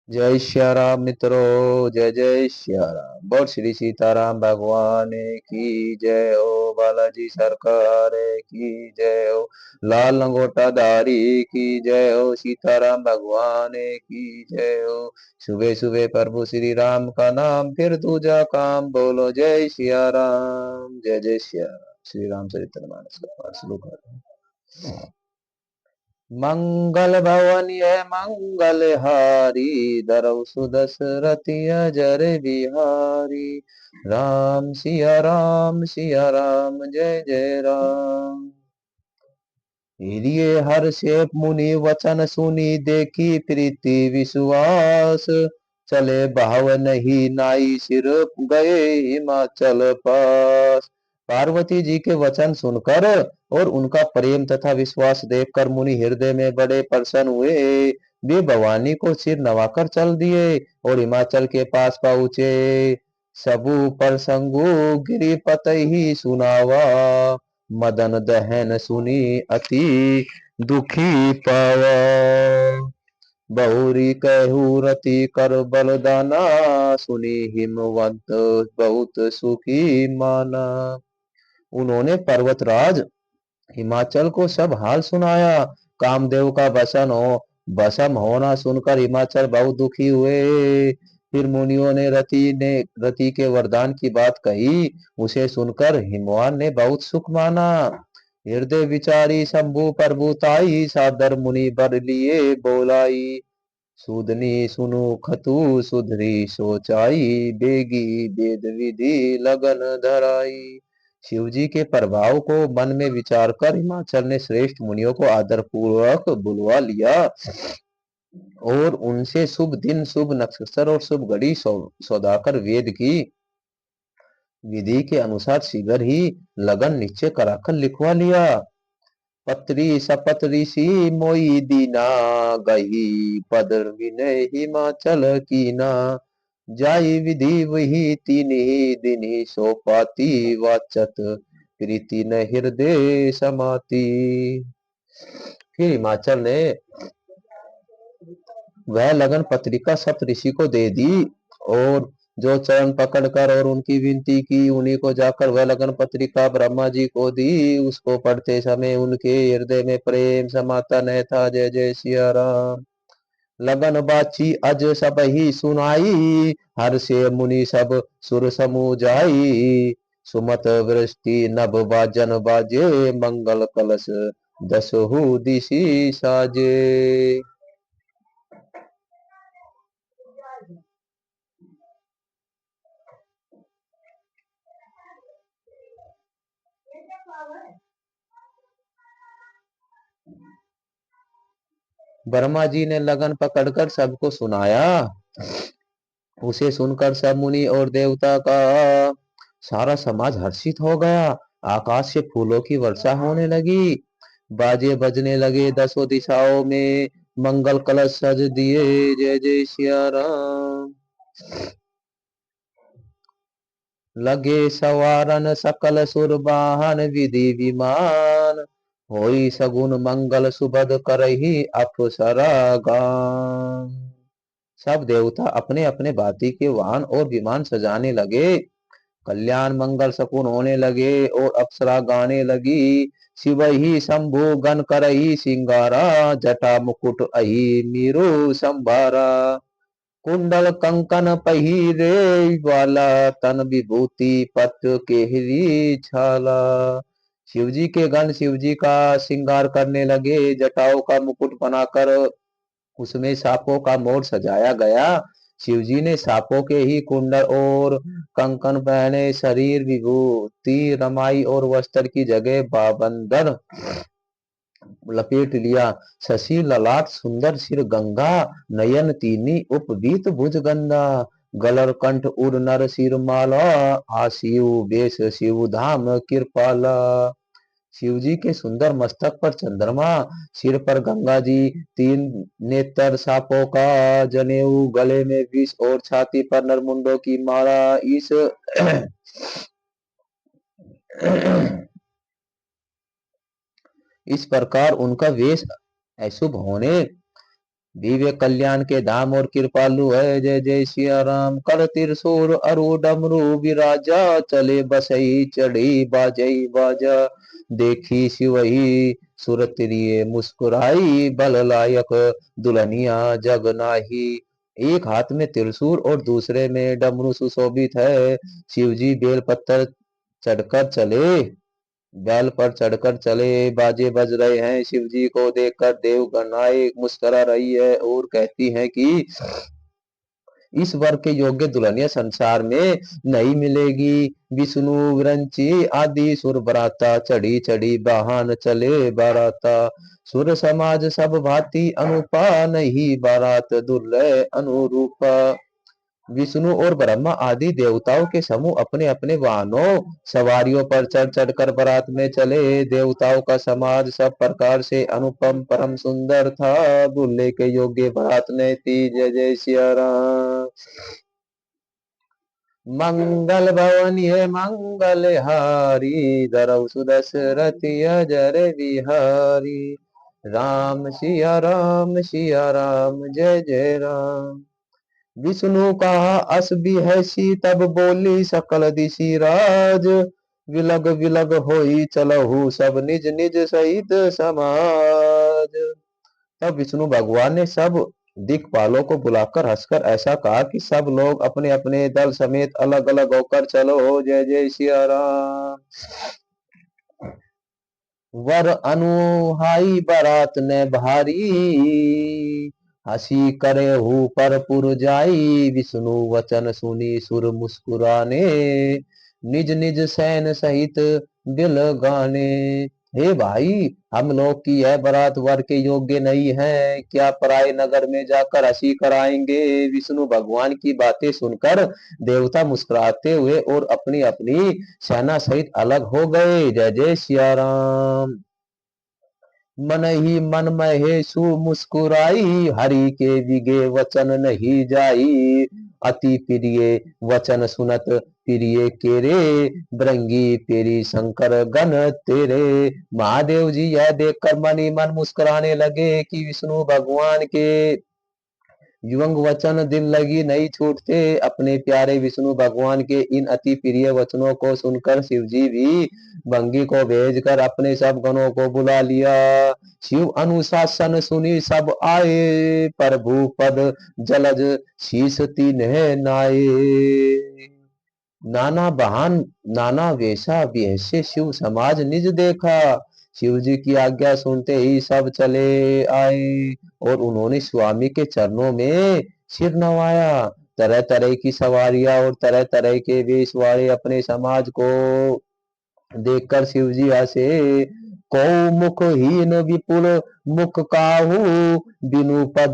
जय श्या राम मित्रों, जय जय श्या राम। बोल श्री सीताराम भगवान की जय हो। बालाजी सरकार की जय हो। लाल लंगोटा धारी की जय हो। सीताराम भगवान की जय हो। सुबह सुबह प्रभु श्री राम का नाम, फिर दूजा काम। बोलो जय श्या राम, जय जय श्या राम। श्री राम चरितमानस का पाठ शुरू करते हैं। मंगल भवन ये मंगल हारी, धरऊ सुदशरथि अजर बिहारी। राम सिया राम जय जय राम। हिरिये हर्षे मुनि वचन सुनी, देखी प्रीति विश्वास। चले भाव नहीं नाई, सिर गए हिमाचल पास। पार्वती जी के वचन सुनकर और उनका प्रेम तथा विश्वास देखकर मुनि हृदय में बड़े प्रसन्न हुए। वे भवानी को सिर नवाकर चल दिए और हिमाचल के पास पहुंचे। सबु प्रसंगु गिरिपत ही सुनावा, मदन दहन सुनी अति दुखी पावा। बहुरी कहू रति कर बलदाना, सुनी हिमवंत बहुत सुखी माना। उन्होंने पर्वतराज हिमाचल को सब हाल सुनाया। कामदेव का भस्म होना सुनकर हिमाचल बहुत दुखी हुए। फिर मुनियों ने रति के वरदान की बात कही। उसे सुनकर हिमवान ने बहुत सुख माना। हृदय विचारी शंभु प्रभुताई, सादर मुनि बर लिए बोलाई। सूदनी सुनु खतु सुधरी सोचाई, बेगी वेद विधि लगन धराई। शिव जी के प्रभाव को मन में विचार कर हिमाचल ने श्रेष्ठ मुनियों को आदर पूर्वक बुलवा लिया और उनसे शुभ दिन, शुभ नक्षत्र और शुभ घड़ी सौदाकर वेद की विधि के अनुसार शीघ्र ही लगन निश्चय कराकर लिखवा लिया। पत्री शपथ ऋषि मोई दीना, गही पद विनय हिमाचल कीना। जाई विधि वही तीन ही दिन, सो पाती वाचत प्रीति न हृदय समाती। फिर हिमाचल ने वह लगन पत्रिका सप्त ऋषि को दे दी और जो चरण पकड़कर और उनकी विनती की, उन्हीं को जाकर वह लगन पत्रिका ब्रह्मा जी को दी। उसको पढ़ते समय उनके हृदय में प्रेम समाता न था। जय जय सिया राम। लगन बाची अज सब ही सुनाई, हर से मुनि सब सुर समूह जाई। सुमत वृष्टि नभ बाजन बाजे, मंगल कलश दसहु दिशि साजे। ब्रह्मा जी ने लगन पकड़कर सबको सुनाया। उसे सुनकर सब मुनि और देवता का सारा समाज हर्षित हो गया। आकाश से फूलों की वर्षा होने लगी, बाजे बजने लगे दसों दिशाओं में, मंगल कलश सज दिए। जय जय सिया राम। लगे सवारन सकल सुरबाहन, विधि विमान। होई सगुन मंगल सुबद करही, अप्सरा गान। सब देवता अपने अपने भांति के वाहन और विमान सजाने लगे। कल्याण मंगल शकुन होने लगे और अप्सरा गाने लगी। शिव ही शंभु गण करही सिंगारा, जटा मुकुट अहि मीरु संभारा। कुंडल कंकन पहिरे वाला, तन विभूति पट केहरी छाला। शिव जी के गण शिव जी का श्रृंगार करने लगे। जटाओं का मुकुट बनाकर उसमें सांपों का मोर सजाया गया। शिव जी ने सांपों के ही कुंडल और कंकन पहने, शरीर विभूति रमाई और वस्त्र की जगह बाबंदर लपेट लिया। शशि ललाट सुंदर सिर गंगा, नयन तीनी उपवीत भुज गंगा। गलर कंठ उर नर सिर माला, आशिव बेश शिव धाम कृपाला। शिव जी के सुंदर मस्तक पर चंद्रमा, सिर पर गंगा जी, तीन नेत्र सांपों का जनेऊ, गले में विष और छाती पर नरमुंडों की माला। इस इस प्रकार उनका वेश अशुभ होने दिव्य कल्याण के धाम और कृपालु है, जय जय सिया राम। कर त्रिशूल अरु डमरू विराजा, चले बसई चढ़ी बाजई बाजा। देखी शिवही सुरतिरिये मुस्कुराई, बल लायक दुल्हनिया जग नाही। एक हाथ में त्रिशूल और दूसरे में डमरू सुशोभित है। शिवजी बेल पत्थर चढ़कर चले बैल पर चढ़कर चले, बाजे बज रहे हैं। शिव जी को देखकर देवगनाएं मुस्कुरा रही है और कहती हैं कि इस वर के योग्य दुल्हनिया संसार में नहीं मिलेगी। विष्णु विरंची आदि सुर बराता, चढ़ी चढ़ी वाहन चले बाराता। सुर समाज सब भांति अनुपा, नहीं बारात दुर्लभ अनुरूपा। विष्णु और ब्रह्मा आदि देवताओं के समूह अपने अपने वाहनों सवारियों पर चढ़ चढ़कर बारात में चले। देवताओं का समाज सब प्रकार से अनुपम परम सुंदर था। दूल्हे के योग्य बारात ने थी, जय जय सिया राम। मंगल भवन ये मंगल हारी, धरऊ सुदशरथ अजर बिहारी। राम सिया राम सिया राम, जय जय राम। विष्णु कहा अस भी है सी, तब बोली सकल दिशि राज। विलग विलग होई चलहु, सब निज निज सहित समाज। तब विष्णु भगवान ने सब दिक्पालों को बुलाकर हंसकर ऐसा कहा कि सब लोग अपने अपने दल समेत अलग अलग होकर चलो, जय जय सिया राम। वर अनुहाई बारात ने भारी, हसी करे हु पर पुर जाई। विष्णु वचन सुनी सुर मुस्कुराने, निज निज सैन सहित दिल गाने। हे भाई, हम लोग की यह बारात वर के योग्य नहीं है, क्या पराये नगर में जाकर हंसी कराएंगे। विष्णु भगवान की बातें सुनकर देवता मुस्कुराते हुए और अपनी अपनी सेना सहित अलग हो गए, जय जय सिया राम। मन ही मन महेशु मुस्कुराई, हरि के विगे वचन नहीं जाई। अति प्रिय वचन सुनत प्रिय केरे, ब्रंगी तेरी शंकर गण तेरे। महादेव जी यह देखकर मन ही मन मुस्कुराने लगे कि विष्णु भगवान के युवंग वचन दिल लगी नहीं छूटते। अपने प्यारे विष्णु भगवान के इन अति प्रिय वचनों को सुनकर शिवजी भी भंगी को भेजकर अपने सब गणों को बुला लिया। शिव अनुशासन सुनी सब आए, प्रभु पद जलज शीस तीन्हे नाये। नाना बहान नाना वेशा विहसे शिव समाज निज देखा। शिव जी की आज्ञा सुनते ही सब चले आए और उन्होंने स्वामी के चरणों में सिर नवाया। तरह तरह की सवारियां और तरह तरह के वेश वाले अपने समाज को देखकर शिव जी हंसे। कौ मुख हीन विपुल मुख काहू, बिनु पद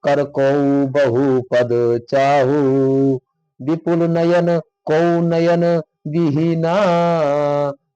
कर कौ बहु पद चाहू। विपुल नयन कौ नयन विहीना,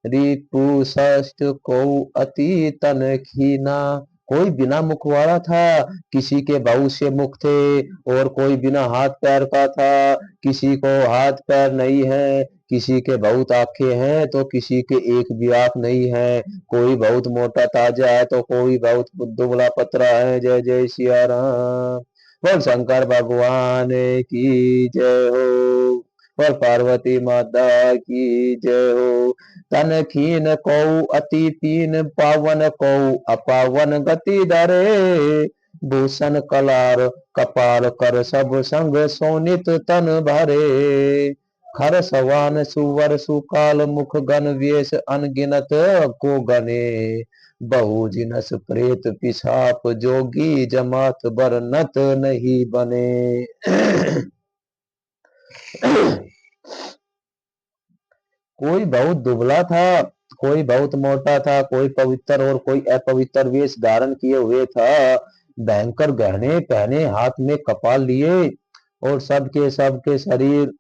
रिपु षष्ठ कौ अति तन खीना। कोई बिना मुख वाला था, किसी के बहुत से मुख थे, और कोई बिना हाथ पैर का था, किसी को हाथ पैर नहीं है। किसी के बहुत आंखें हैं तो किसी के एक भी आंख नहीं है। कोई बहुत मोटा ताजा है तो कोई बहुत दुबला पतला है, जय जय सिया राम। बोल शंकर भगवान की जय हो, बोल पार्वती माता की जय हो। तन खीन को अति पीन, पावन को अपावन गति धरे। भूषण कलार कपाल कर, सब संग सोनित तन भरे। खर सवान सुवर सुकाल, मुख गण वेश अनगिनत को गने। बहु जिनस प्रेत पिशाप, जोगी जमात बरनत नहीं बने। कोई बहुत दुबला था, कोई बहुत मोटा था, कोई पवित्र और कोई अपवित्र वेश धारण किए हुए था। भयंकर गहने पहने, हाथ में कपाल लिए, और सबके सबके शरीर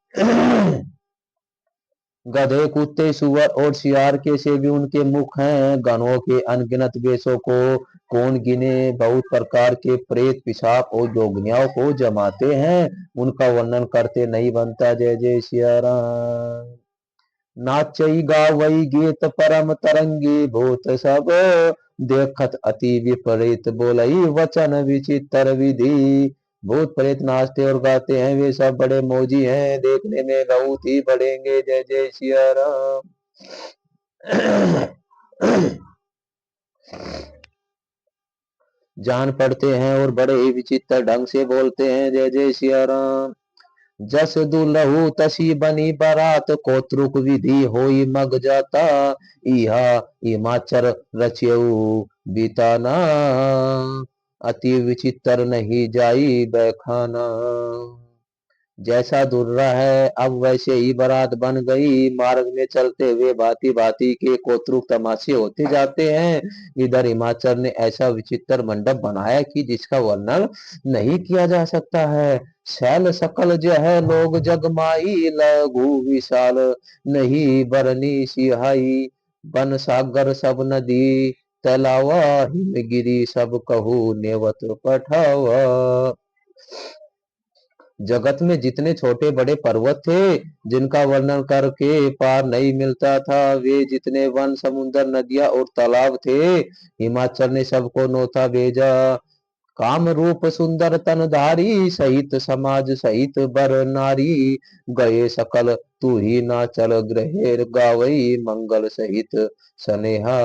गधे कुत्ते सुअर और सियार के से भी उनके मुख हैं। गणों के अनगिनत वेशों को कौन गिने। बहुत प्रकार के प्रेत पिशाच और जोगनियाओं को जमाते हैं, उनका वर्णन करते नहीं बनता, जय जय सिया राम। नाचई गावई गीत परम तरंगी, भूत सब देखत अति विपरीत बोलई वचन विचित्र विधि। भूत प्रेत नाचते और गाते हैं, वे सब बड़े मौजी हैं, देखने में बहुत ही बढ़ेंगे। जय जय सिया राम। जान पड़ते हैं और बड़े ही विचित्र ढंग से बोलते हैं। जय जय सिया राम। जस दुलहु तसी बनी बारात, कोत्रुक विधि होई मग जाता। इहा हिमाचर रचियऊ बीताना, अति विचित्र नहीं जाई बैखाना। जैसा दुर्रा है अब वैसे ही बारात बन गई। मार्ग में चलते हुए भांति भांति के कोतरुक तमाशे होते जाते हैं। इधर हिमाचल ने ऐसा विचित्र मंडप बनाया कि जिसका वर्णन नहीं किया जा सकता है। शैल सकल जो है लोग जगमाई, लघु विशाल नहीं बरनी सिहाई। बन सागर सब नदी तलावा, हिमगिरी सब कहू नेवत पठावा। जगत में जितने छोटे बड़े पर्वत थे, जिनका वर्णन करके पार नहीं मिलता था, वे जितने वन समुद्र नदियां और तालाब थे, हिमाचल ने सबको नौता भेजा। काम रूप सुंदर तनधारी, सहित समाज सहित बर नारी। गए सकल तू ही ना चल ग्रहेर गावई, मंगल सहित सनेहा।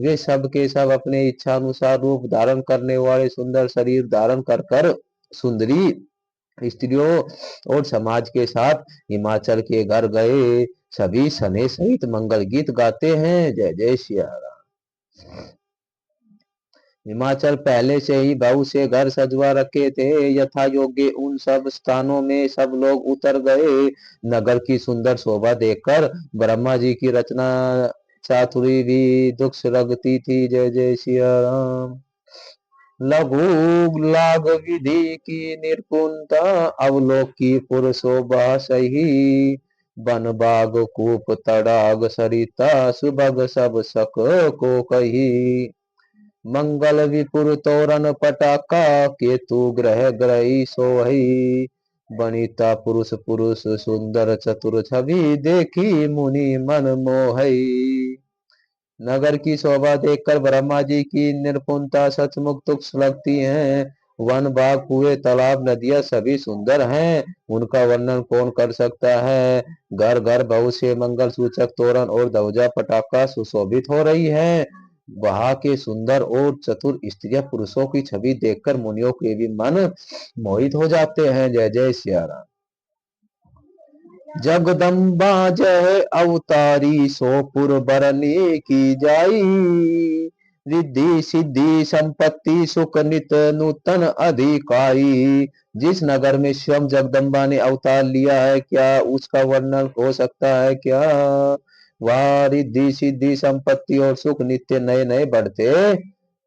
वे सब के सब अपने इच्छा अनुसार रूप धारण करने वाले सुंदर शरीर धारण कर कर सुंदरी स्त्रियों और समाज के साथ हिमाचल के घर गए। सभी सने सहित मंगल गीत गाते हैं। जय जय सिया राम। हिमाचल पहले से ही बहुत से घर सजवा रखे थे। यथा योग्य उन सब स्थानों में सब लोग उतर गए। नगर की सुंदर शोभा देखकर ब्रह्मा जी की रचना चातुरी भी दुख लगती थी। जय जय सिया राम। लघु लाग विधि की निर्कुंता, अवलोकी पुरुषोभा सही। बन बाग कूप तड़ाग सरिता, सुभग सब सक को कही। मंगल विपुर तोरण पटाका, केतु ग्रह ग्रही सोहई। बनिता पुरुष पुरुष सुंदर चतुर छवि, देखी मुनि मन मोहई। नगर की शोभा देखकर ब्रह्मा जी की निर्पुणता सचमुच तुच्छ लगती है। वन बाग कुएं तालाब नदियां सभी सुंदर हैं, उनका वर्णन कौन कर सकता है। घर घर बहुत से मंगल सूचक तोरण और ध्वजा पटाखा सुशोभित हो रही है। वहां के सुंदर और चतुर स्त्रियां पुरुषों की छवि देखकर मुनियों के भी मन मोहित हो जाते हैं। जय जय सिया राम। जगदम्बा जय अवतारी, सोपुर बरनी की जाई। रिद्धि सिद्धि संपत्ति सुख नित नूतन अधिकाई। जिस नगर में स्वयं जगदम्बा ने अवतार लिया है, क्या उसका वर्णन हो सकता है क्या। वह रिद्धि सिद्धि संपत्ति और सुख नित्य नए नए बढ़ते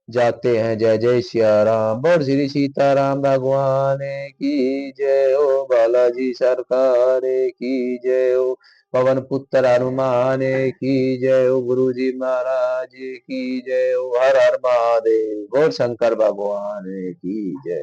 जाते हैं। जय जय सिया राम। बोल श्री सीताराम भगवान की जय हो। बालाजी सरकार की जय हो। पवन पुत्र हनुमान की जय हो। गुरु जी महाराज की जय हो। हर हर महादेव। बोल शंकर भगवान की जय।